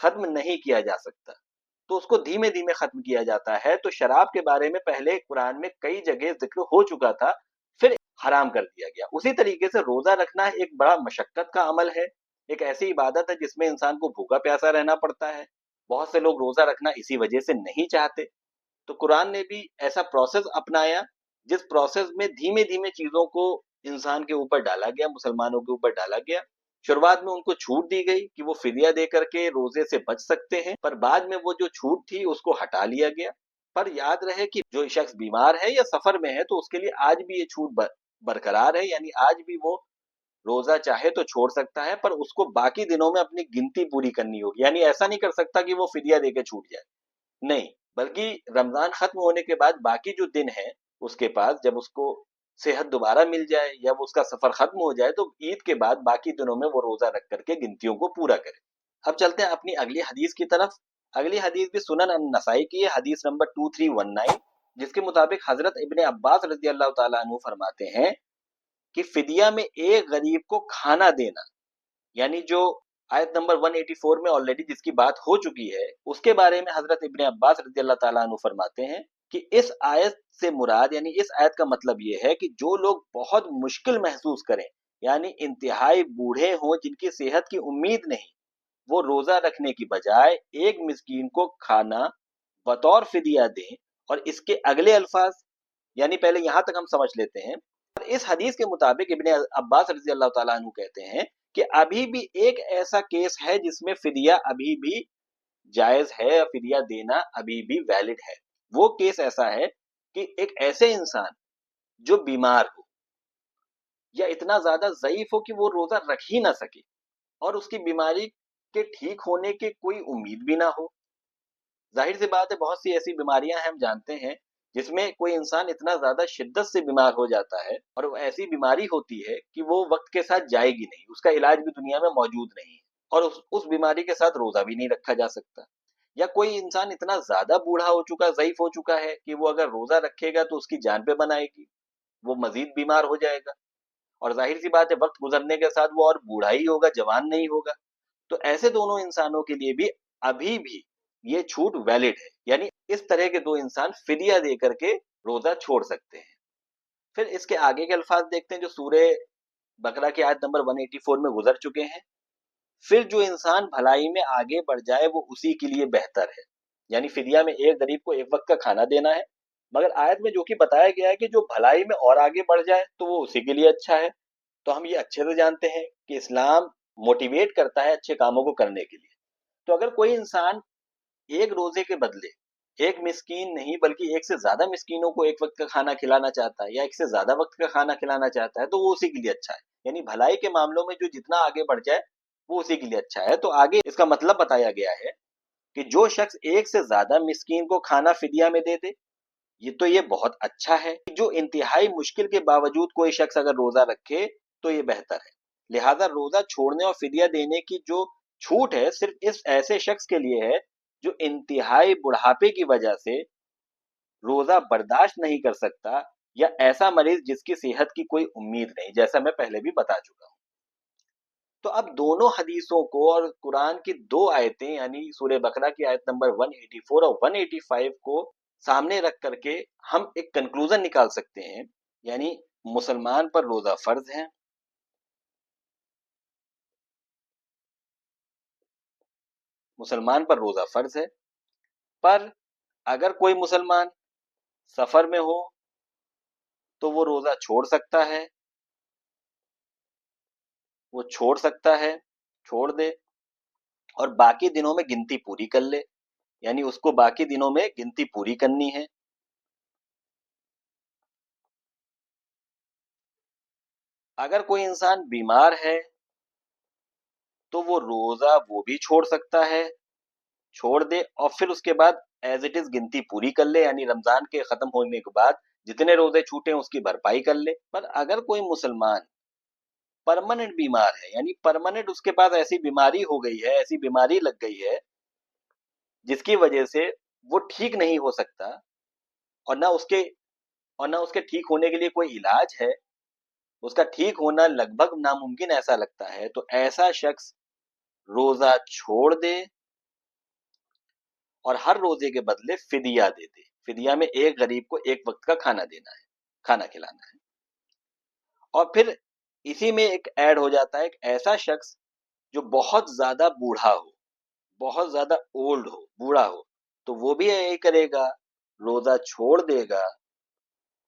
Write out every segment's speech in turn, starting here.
ختم نہیں کیا جا سکتا، تو اس کو دھیمے دھیمے ختم کیا جاتا ہے۔ تو شراب کے بارے میں پہلے قرآن میں کئی جگہ ذکر ہو چکا تھا، پھر حرام کر دیا گیا۔ اسی طریقے سے روزہ رکھنا ایک بڑا مشقت کا عمل ہے، ایک ایسی عبادت ہے جس میں انسان کو بھوکا پیاسا رہنا پڑتا ہے۔ بہت سے لوگ روزہ رکھنا اسی وجہ سے نہیں چاہتے، تو قرآن نے بھی ایسا پروسیس اپنایا جس پروسیس میں دھیمے دھیمے چیزوں کو انسان کے اوپر ڈالا گیا، مسلمانوں کے اوپر ڈالا گیا۔ شروعات میں ان کو چھوٹ دی گئی کہ وہ فدیہ دے کر کے روزے سے بچ سکتے ہیں، پر بعد میں وہ جو چھوٹ تھی اس کو ہٹا لیا گیا۔ پر یاد رہے کہ جو شخص بیمار ہے یا سفر میں ہے تو اس کے لیے آج بھی یہ چھوٹ برقرار ہے، یعنی آج بھی وہ روزہ چاہے تو چھوڑ سکتا ہے، پر اس کو باقی دنوں میں اپنی گنتی پوری کرنی ہوگی، یعنی ایسا نہیں کر سکتا کہ وہ فدیہ دے کے چھوٹ جائے، نہیں، بلکہ رمضان ختم ہونے کے بعد باقی جو دن ہیں اس کے پاس، جب اس کو صحت دوبارہ مل جائے یا وہ اس کا سفر ختم ہو جائے، تو عید کے بعد باقی دنوں میں وہ روزہ رکھ کر کے گنتیوں کو پورا کرے۔ اب چلتے ہیں اپنی اگلی حدیث کی طرف۔ اگلی حدیث بھی سنن النسائی کی ہے، حدیث نمبر 2319، جس کے مطابق حضرت ابن عباس رضی اللہ تعالیٰ عنہ فرماتے ہیں کہ فدیہ میں ایک غریب کو کھانا دینا، یعنی جو آیت نمبر 184 میں آلریڈی جس کی بات ہو چکی ہے، اس کے بارے میں حضرت ابن عباس رضی اللہ تعالیٰ عنہ فرماتے ہیں کہ اس آیت سے مراد، یعنی اس آیت کا مطلب یہ ہے کہ جو لوگ بہت مشکل محسوس کریں، یعنی انتہائی بوڑھے ہوں، جن کی صحت کی امید نہیں، وہ روزہ رکھنے کی بجائے ایک مسکین کو کھانا بطور فدیہ دیں۔ اور اس کے اگلے الفاظ، یعنی پہلے یہاں تک ہم سمجھ لیتے ہیں، اس حدیث کے مطابق ابن عباس رضی اللہ تعالیٰ عنہ کہتے ہیں کہ ابھی بھی ایک ایسا کیس ہے جس میں فدیہ ابھی بھی جائز ہے، فدیہ دینا ابھی بھی ویلڈ ہے۔ وہ کیس ایسا ہے کہ ایک ایسے انسان جو بیمار ہو یا اتنا زیادہ ضعیف ہو کہ وہ روزہ رکھ ہی نہ سکے، اور اس کی بیماری کے ٹھیک ہونے کی کوئی امید بھی نہ ہو۔ ظاہر سی بات ہے، بہت سی ایسی بیماریاں ہم جانتے ہیں جس میں کوئی انسان اتنا زیادہ شدت سے بیمار ہو جاتا ہے، اور وہ ایسی بیماری ہوتی ہے کہ وہ وقت کے ساتھ جائے گی نہیں، اس کا علاج بھی دنیا میں موجود نہیں ہے، اور اس بیماری کے ساتھ روزہ بھی نہیں رکھا جا سکتا۔ یا کوئی انسان اتنا زیادہ بوڑھا ہو چکا، ضعیف ہو چکا ہے کہ وہ اگر روزہ رکھے گا تو اس کی جان پہ بنائے گی، وہ مزید بیمار ہو جائے گا، اور ظاہر سی بات ہے وقت گزرنے کے ساتھ وہ اور بوڑھا ہی ہوگا، جوان نہیں ہوگا۔ تو ایسے دونوں انسانوں کے لیے بھی ابھی بھی یہ چھوٹ ویلڈ ہے، یعنی اس طرح کے دو انسان فدیہ دے کر کے روزہ چھوڑ سکتے ہیں۔ پھر اس کے آگے کے الفاظ دیکھتے ہیں جو سورہ بقرہ کی آیت نمبر 184 میں گزر چکے ہیں۔ پھر جو انسان بھلائی میں آگے بڑھ جائے وہ اسی کے لیے بہتر ہے، یعنی فدیہ میں ایک غریب کو ایک وقت کا کھانا دینا ہے، مگر آیت میں جو کہ بتایا گیا ہے کہ جو بھلائی میں اور آگے بڑھ جائے تو وہ اسی کے لیے اچھا ہے۔ تو ہم یہ اچھے سے جانتے ہیں کہ اسلام موٹیویٹ کرتا ہے اچھے کاموں کو کرنے کے لیے۔ تو اگر کوئی انسان ایک روزے کے بدلے ایک مسکین نہیں بلکہ ایک سے زیادہ مسکینوں کو ایک وقت کا کھانا کھلانا چاہتا ہے، یا ایک سے زیادہ وقت کا کھانا کھلانا چاہتا ہے، تو وہ اسی کے لیے اچھا ہے، یعنی بھلائی کے معاملوں میں جو جتنا آگے بڑھ جائے وہ اسی کے لیے اچھا ہے۔ تو آگے اس کا مطلب بتایا گیا ہے کہ جو شخص ایک سے زیادہ مسکین کو کھانا فدیہ میں دے دے، یہ بہت اچھا ہے۔ جو انتہائی مشکل کے باوجود کوئی شخص اگر روزہ رکھے تو یہ بہتر ہے۔ لہذا روزہ چھوڑنے اور فدیہ دینے کی جو چھوٹ ہے صرف اس ایسے شخص کے لیے ہے جو انتہائی بڑھاپے کی وجہ سے روزہ برداشت نہیں کر سکتا، یا ایسا مریض جس کی صحت کی کوئی امید نہیں، جیسا میں پہلے بھی بتا چکا ہوں۔ تو اب دونوں حدیثوں کو اور قرآن کی دو آیتیں، یعنی سورہ بقرہ کی آیت نمبر 184 اور 185 کو سامنے رکھ کر کے ہم ایک کنکلوژن نکال سکتے ہیں، یعنی مسلمان پر روزہ فرض ہے، مسلمان پر روزہ فرض ہے، پر اگر کوئی مسلمان سفر میں ہو تو وہ روزہ چھوڑ سکتا ہے، وہ چھوڑ سکتا ہے، چھوڑ دے، اور باقی دنوں میں گنتی پوری کر لے، یعنی اس کو باقی دنوں میں گنتی پوری کرنی ہے۔ اگر کوئی انسان بیمار ہے تو وہ روزہ وہ بھی چھوڑ سکتا ہے، چھوڑ دے، اور پھر اس کے بعد ایز اٹ از گنتی پوری کر لے، یعنی رمضان کے ختم ہونے کے بعد جتنے روزے چھوٹے ہیں اس کی بھرپائی کر لے۔ پر اگر کوئی مسلمان پرماننٹ بیمار ہے، یعنی پرماننٹ اس کے پاس ایسی بیماری ہو گئی ہے، ایسی بیماری لگ گئی ہے جس کی وجہ سے وہ ٹھیک نہیں ہو سکتا، اور نہ اس کے ٹھیک ہونے کے لیے کوئی علاج ہے، اس کا ٹھیک ہونا لگ بھگ ناممکن ایسا لگتا ہے، تو ایسا شخص روزہ چھوڑ دے اور ہر روزے کے بدلے فدیہ دے دے. فدیہ میں ایک غریب کو ایک وقت کا کھانا دینا ہے، کھانا کھلانا ہے. اور پھر اسی میں ایک ایڈ ہو جاتا ہے ایک ایسا شخص جو بہت زیادہ بوڑھا ہو، بہت زیادہ اولڈ ہو، بوڑھا ہو، تو وہ بھی یہی کرے گا، روزہ چھوڑ دے گا.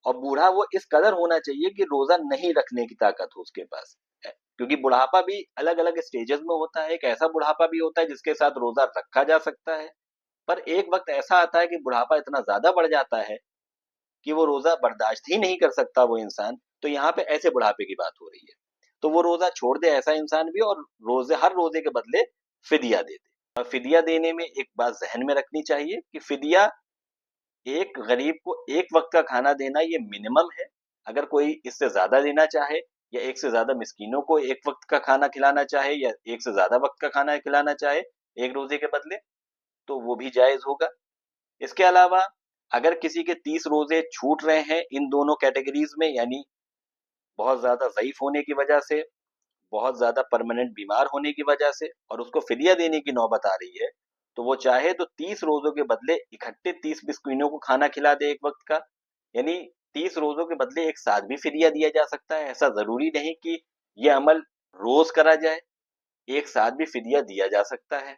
اور بوڑھا وہ اس قدر ہونا چاہیے کہ روزہ نہیں رکھنے کی طاقت ہو اس کے پاس، کیونکہ بڑھاپا بھی الگ الگ اسٹیجز میں ہوتا ہے. ایک ایسا بڑھاپا بھی ہوتا ہے جس کے ساتھ روزہ رکھا جا سکتا ہے، پر ایک وقت ایسا آتا ہے کہ بڑھاپا اتنا زیادہ بڑھ جاتا ہے کہ وہ روزہ برداشت ہی نہیں کر سکتا وہ انسان. تو یہاں پہ ایسے بڑھاپے کی بات ہو رہی ہے. تو وہ روزہ چھوڑ دے ایسا انسان بھی، اور ہر روزے کے بدلے فدیہ دے دے. اور فدیہ دینے میں ایک بات ذہن میں رکھنی چاہیے کہ فدیہ ایک غریب کو ایک وقت کا کھانا دینا یہ منیمم ہے. اگر کوئی اس سے زیادہ دینا چاہے، یا ایک سے زیادہ مسکینوں کو ایک وقت کا کھانا کھلانا چاہے، یا ایک سے زیادہ وقت کا کھانا کھلانا چاہے ایک روزے کے بدلے، تو وہ بھی جائز ہوگا. اس کے علاوہ اگر کسی کے 30 روزے چھوٹ رہے ہیں ان دونوں کیٹیگریز میں، یعنی بہت زیادہ ضعیف ہونے کی وجہ سے، بہت زیادہ پرماننٹ بیمار ہونے کی وجہ سے، اور اس کو فدیہ دینے کی نوبت آ رہی ہے، تو وہ چاہے تو 30 روزوں کے بدلے اکٹھے 30 مسکینوں کو کھانا کھلا دے ایک وقت کا. یعنی 30 روزوں کے بدلے ایک ساتھ بھی فدیہ دیا جا سکتا ہے. ایسا ضروری نہیں کہ یہ عمل روز کرا جائے، ایک ساتھ بھی فدیہ دیا جا سکتا ہے.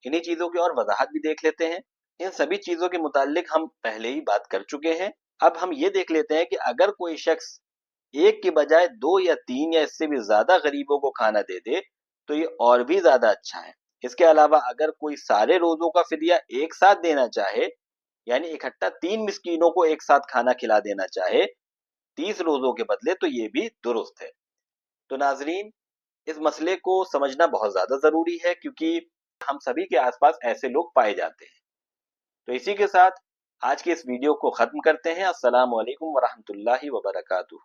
انہی چیزوں کی اور وضاحت بھی دیکھ لیتے ہیں. ان سبھی چیزوں کے متعلق ہم پہلے ہی بات کر چکے ہیں. اب ہم یہ دیکھ لیتے ہیں کہ اگر کوئی شخص ایک کے بجائے 2 یا 3 یا اس سے بھی زیادہ غریبوں کو کھانا دے دے تو یہ اور بھی زیادہ اچھا ہے. اس کے علاوہ اگر کوئی سارے روزوں کا فدیہ ایک ساتھ دینا چاہے، یعنی اکٹھا 3 مسکینوں کو ایک ساتھ کھانا کھلا دینا چاہے 30 روزوں کے بدلے، تو یہ بھی درست ہے. تو ناظرین، اس مسئلے کو سمجھنا بہت زیادہ ضروری ہے، کیونکہ ہم سبھی کے آس پاس ایسے لوگ پائے جاتے ہیں. تو اسی کے ساتھ آج کے اس ویڈیو کو ختم کرتے ہیں. السلام علیکم ورحمۃ اللہ وبرکاتہ.